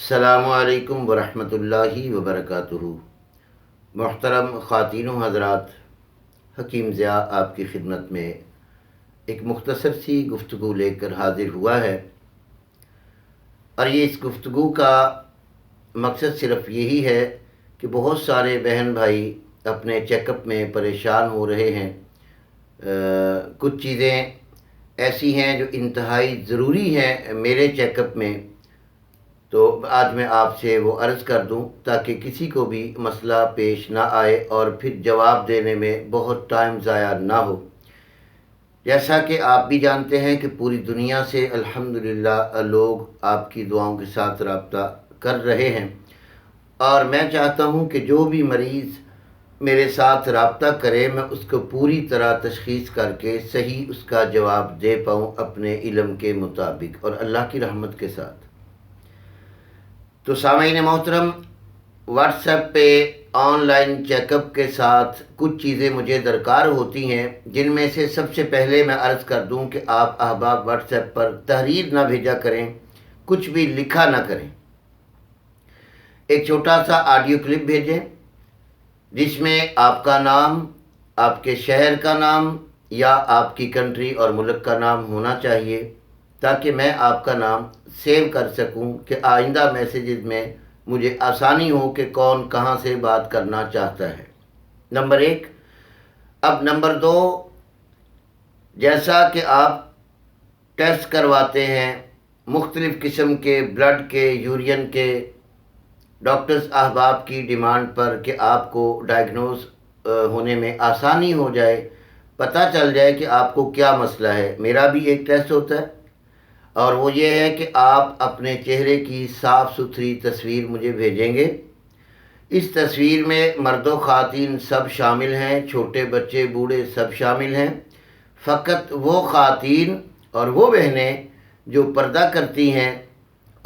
السلام علیکم ورحمۃ اللہ وبرکاتہ۔ محترم خواتین و حضرات، حکیم ضیاء آپ کی خدمت میں ایک مختصر سی گفتگو لے کر حاضر ہوا ہے، اور یہ اس گفتگو کا مقصد صرف یہی ہے کہ بہت سارے بہن بھائی اپنے چیک اپ میں پریشان ہو رہے ہیں۔ کچھ چیزیں ایسی ہیں جو انتہائی ضروری ہیں میرے چیک اپ میں، تو آج میں آپ سے وہ عرض کر دوں تاکہ کسی کو بھی مسئلہ پیش نہ آئے اور پھر جواب دینے میں بہت ٹائم ضائع نہ ہو۔ جیسا کہ آپ بھی جانتے ہیں کہ پوری دنیا سے الحمدللہ لوگ آپ کی دعاؤں کے ساتھ رابطہ کر رہے ہیں، اور میں چاہتا ہوں کہ جو بھی مریض میرے ساتھ رابطہ کرے میں اس کو پوری طرح تشخیص کر کے صحیح اس کا جواب دے پاؤں اپنے علم کے مطابق اور اللہ کی رحمت کے ساتھ۔ تو سامعین محترم، واٹس ایپ پہ آن لائن چیک اپ کے ساتھ کچھ چیزیں مجھے درکار ہوتی ہیں، جن میں سے سب سے پہلے میں عرض کر دوں کہ آپ احباب واٹس ایپ پر تحریر نہ بھیجا کریں، کچھ بھی لکھا نہ کریں۔ ایک چھوٹا سا آڈیو کلپ بھیجیں جس میں آپ کا نام، آپ کے شہر کا نام یا آپ کی کنٹری اور ملک کا نام ہونا چاہیے، تاکہ میں آپ کا نام سیو کر سکوں کہ آئندہ میسیجز میں مجھے آسانی ہو کہ کون کہاں سے بات کرنا چاہتا ہے۔ نمبر 1۔ اب نمبر 2، جیسا کہ آپ ٹیسٹ کرواتے ہیں مختلف قسم کے بلڈ کے، یورین کے، ڈاکٹرز احباب کی ڈیمانڈ پر کہ آپ کو ڈائگنوز ہونے میں آسانی ہو جائے، پتہ چل جائے کہ آپ کو کیا مسئلہ ہے، میرا بھی ایک ٹیسٹ ہوتا ہے، اور وہ یہ ہے کہ آپ اپنے چہرے کی صاف ستھری تصویر مجھے بھیجیں گے۔ اس تصویر میں مرد و خواتین سب شامل ہیں، چھوٹے بچے بوڑھے سب شامل ہیں۔ فقط وہ خواتین اور وہ بہنیں جو پردہ کرتی ہیں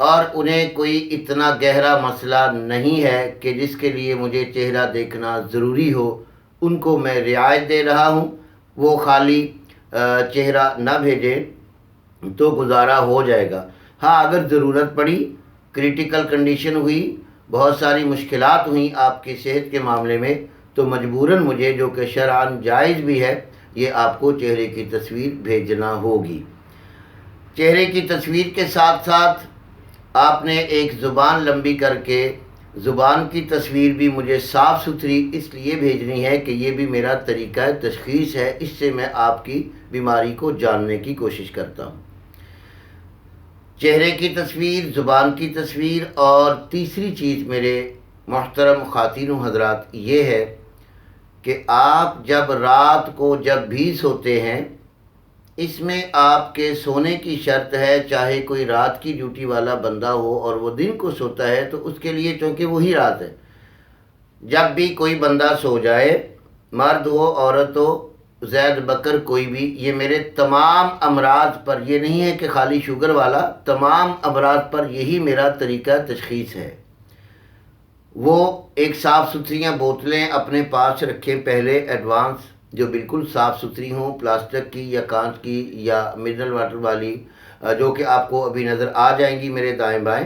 اور انہیں کوئی اتنا گہرا مسئلہ نہیں ہے کہ جس کے لیے مجھے چہرہ دیکھنا ضروری ہو، ان کو میں رعایت دے رہا ہوں۔ وہ خالی چہرہ نہ بھیجیں تو گزارا ہو جائے گا۔ ہاں، اگر ضرورت پڑی، کریٹیکل کنڈیشن ہوئی، بہت ساری مشکلات ہوئیں آپ کی صحت کے معاملے میں، تو مجبوراً مجھے، جو کہ شرعاً جائز بھی ہے، یہ آپ کو چہرے کی تصویر بھیجنا ہوگی۔ چہرے کی تصویر کے ساتھ ساتھ آپ نے ایک زبان لمبی کر کے زبان کی تصویر بھی مجھے صاف ستھری اس لیے بھیجنی ہے کہ یہ بھی میرا طریقہ تشخیص ہے، اس سے میں آپ کی بیماری کو جاننے کی کوشش کرتا ہوں۔ چہرے کی تصویر، زبان کی تصویر، اور تیسری چیز میرے محترم خواتین و حضرات یہ ہے کہ آپ جب رات کو جب بھی سوتے ہیں، اس میں آپ کے سونے کی شرط ہے، چاہے کوئی رات کی ڈیوٹی والا بندہ ہو اور وہ دن کو سوتا ہے تو اس کے لیے چونکہ وہی رات ہے، جب بھی کوئی بندہ سو جائے، مرد ہو عورت ہو، زید بکر کوئی بھی، یہ میرے تمام امراض پر، یہ نہیں ہے کہ خالی شوگر والا، تمام امراض پر یہی میرا طریقہ تشخیص ہے۔ وہ ایک صاف ستھریاں بوتلیں اپنے پاس رکھیں پہلے ایڈوانس، جو بالکل صاف ستھری ہوں، پلاسٹک کی یا کانچ کی یا منرل واٹر والی، جو کہ آپ کو ابھی نظر آ جائیں گی میرے دائیں بائیں۔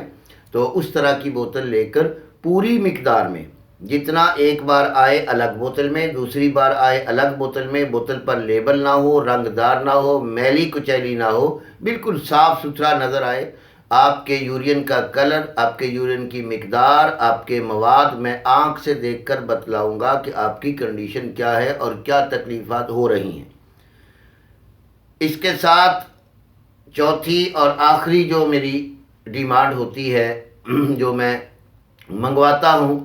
تو اس طرح کی بوتل لے کر پوری مقدار میں، جتنا ایک بار آئے الگ بوتل میں، دوسری بار آئے الگ بوتل میں، بوتل پر لیبل نہ ہو، رنگ دار نہ ہو، میلی کچیلی نہ ہو، بالکل صاف ستھرا نظر آئے۔ آپ کے یورین کا کلر، آپ کے یورین کی مقدار، آپ کے مواد میں آنکھ سے دیکھ کر بتلاؤں گا کہ آپ کی کنڈیشن کیا ہے اور کیا تکلیفات ہو رہی ہیں۔ اس کے ساتھ چوتھی اور آخری جو میری ڈیمانڈ ہوتی ہے، جو میں منگواتا ہوں،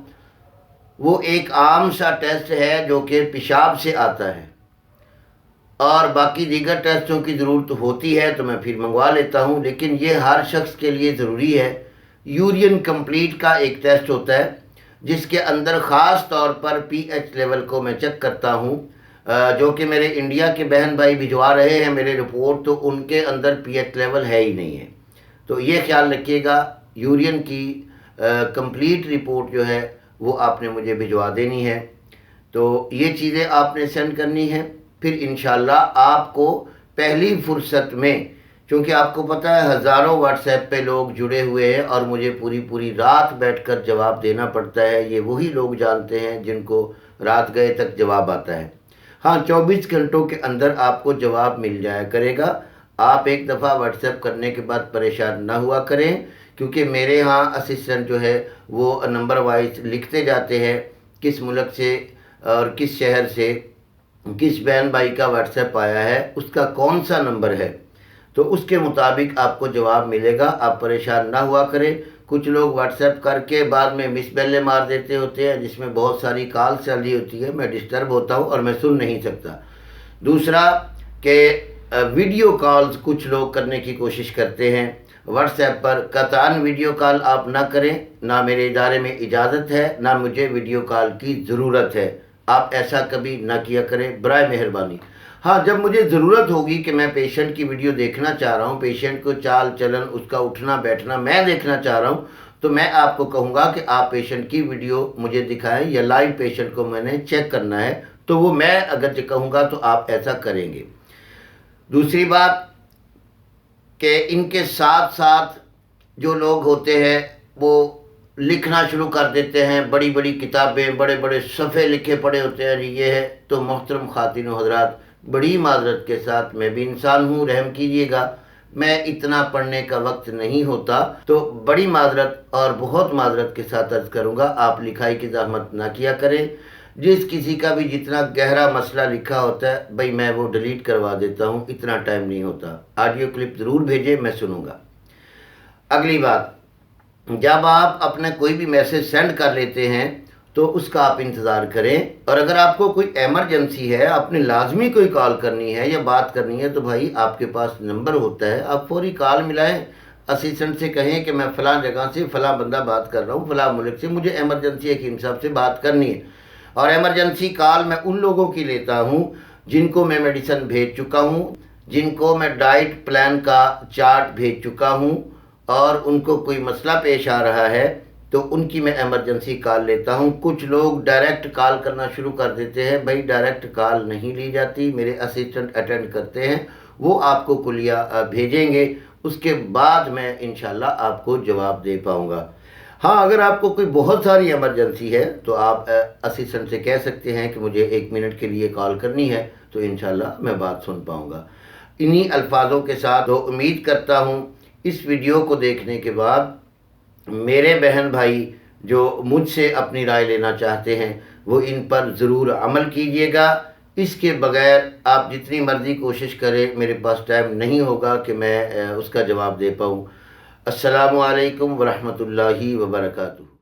وہ ایک عام سا ٹیسٹ ہے جو کہ پیشاب سے آتا ہے، اور باقی دیگر ٹیسٹوں کی ضرورت ہوتی ہے تو میں پھر منگوا لیتا ہوں، لیکن یہ ہر شخص کے لیے ضروری ہے۔ یورین کمپلیٹ کا ایک ٹیسٹ ہوتا ہے جس کے اندر خاص طور پر پی ایچ لیول کو میں چیک کرتا ہوں، جو کہ میرے انڈیا کے بہن بھائی بھجوا رہے ہیں میرے رپورٹ، تو ان کے اندر پی ایچ لیول ہے ہی نہیں ہے۔ تو یہ خیال رکھیے گا، یورین کی کمپلیٹ رپورٹ جو ہے وہ آپ نے مجھے بھجوا دینی ہے۔ تو یہ چیزیں آپ نے سینڈ کرنی ہیں، پھر انشاءاللہ آپ کو پہلی فرصت میں چونکہ آپ کو پتہ ہے ہزاروں واٹس ایپ پہ لوگ جڑے ہوئے ہیں اور مجھے پوری رات بیٹھ کر جواب دینا پڑتا ہے. یہ وہی لوگ جانتے ہیں جن کو رات گئے تک جواب آتا ہے. ہاں 24 گھنٹوں کے اندر آپ کو جواب مل جایا کرے گا. آپ ایک دفعہ واٹس ایپ کرنے کے بعد پریشان نہ ہوا کریں، کیونکہ میرے ہاں اسسٹنٹ جو ہے وہ نمبر وائز لکھتے جاتے ہیں کس ملک سے اور کس شہر سے کس بہن بھائی کا واٹس ایپ آیا ہے، اس کا کون سا نمبر ہے، تو اس کے مطابق آپ کو جواب ملے گا. آپ پریشان نہ ہوا کریں. کچھ لوگ واٹس ایپ کر کے بعد میں مس بیلیں مار دیتے ہوتے ہیں جس میں بہت ساری کال چل رہی ہوتی ہے. میں ڈسٹرب ہوتا ہوں اور میں سن نہیں سکتا. دوسرا کہ ویڈیو کالز کچھ لوگ کرنے کی کوشش کرتے ہیں واٹس ایپ پر. قطعاً ویڈیو کال آپ نہ کریں، نہ میرے ادارے میں اجازت ہے نہ مجھے ویڈیو کال کی ضرورت ہے. آپ ایسا کبھی نہ کیا کریں برائے مہربانی. ہاں جب مجھے ضرورت ہوگی کہ میں پیشنٹ کی ویڈیو دیکھنا چاہ رہا ہوں، پیشنٹ کو چال چلن اس کا اٹھنا بیٹھنا میں دیکھنا چاہ رہا ہوں، تو میں آپ کو کہوں گا کہ آپ پیشنٹ کی ویڈیو مجھے دکھائیں، یا لائیو پیشنٹ کو میں نے چیک کرنا ہے تو وہ میں اگر کہوں گا تو آپ ایسا کریں گے. دوسری بات کہ ان کے ساتھ ساتھ جو لوگ ہوتے ہیں وہ لکھنا شروع کر دیتے ہیں، بڑی بڑی کتابیں بڑے بڑے صفحے لکھے پڑے ہوتے ہیں. یہ ہے تو محترم خواتین و حضرات، بڑی معذرت کے ساتھ، میں بھی انسان ہوں، رحم کیجیے گا، میں اتنا پڑھنے کا وقت نہیں ہوتا، تو بڑی معذرت اور بہت معذرت کے ساتھ عرض کروں گا آپ لکھائی کی زحمت نہ کیا کریں. جس کسی کا بھی جتنا گہرا مسئلہ لکھا ہوتا ہے بھائی میں وہ ڈیلیٹ کروا دیتا ہوں، اتنا ٹائم نہیں ہوتا. آڈیو کلپ ضرور بھیجیں، میں سنوں گا. اگلی بات، جب آپ اپنا کوئی بھی میسج سینڈ کر لیتے ہیں تو اس کا آپ انتظار کریں، اور اگر آپ کو کوئی ایمرجنسی ہے، آپ نے لازمی کوئی کال کرنی ہے یا بات کرنی ہے، تو بھائی آپ کے پاس نمبر ہوتا ہے، آپ فوری کال ملائیں. اسسٹنٹ سے کہیں کہ میں فلاں جگہ سے فلاں بندہ بات کر رہا ہوں، فلاں ملک سے، مجھے ایمرجنسی حکیم صاحب سے بات کرنی ہے. اور ایمرجنسی کال میں ان لوگوں کی لیتا ہوں جن کو میں میڈیسن بھیج چکا ہوں، جن کو میں ڈائٹ پلان کا چارٹ بھیج چکا ہوں، اور ان کو کوئی مسئلہ پیش آ رہا ہے تو ان کی میں ایمرجنسی کال لیتا ہوں. کچھ لوگ ڈائریکٹ کال کرنا شروع کر دیتے ہیں، بھائی ڈائریکٹ کال نہیں لی جاتی، میرے اسسٹنٹ اٹینڈ کرتے ہیں، وہ آپ کو کلیہ بھیجیں گے، اس کے بعد میں انشاءاللہ آپ کو جواب دے پاؤں گا. ہاں اگر آپ کو کوئی بہت ساری ایمرجنسی ہے تو آپ اسسٹنٹ سے کہہ سکتے ہیں کہ مجھے 1 منٹ کے لیے کال کرنی ہے، تو انشاءاللہ میں بات سن پاؤں گا. انہی الفاظوں کے ساتھ تو امید کرتا ہوں اس ویڈیو کو دیکھنے کے بعد میرے بہن بھائی جو مجھ سے اپنی رائے لینا چاہتے ہیں وہ ان پر ضرور عمل کیجیے گا. اس کے بغیر آپ جتنی مرضی کوشش کریں، میرے پاس ٹائم نہیں ہوگا کہ میں اس کا جواب دے پاؤں. السلام علیکم ورحمۃ اللہ وبرکاتہ.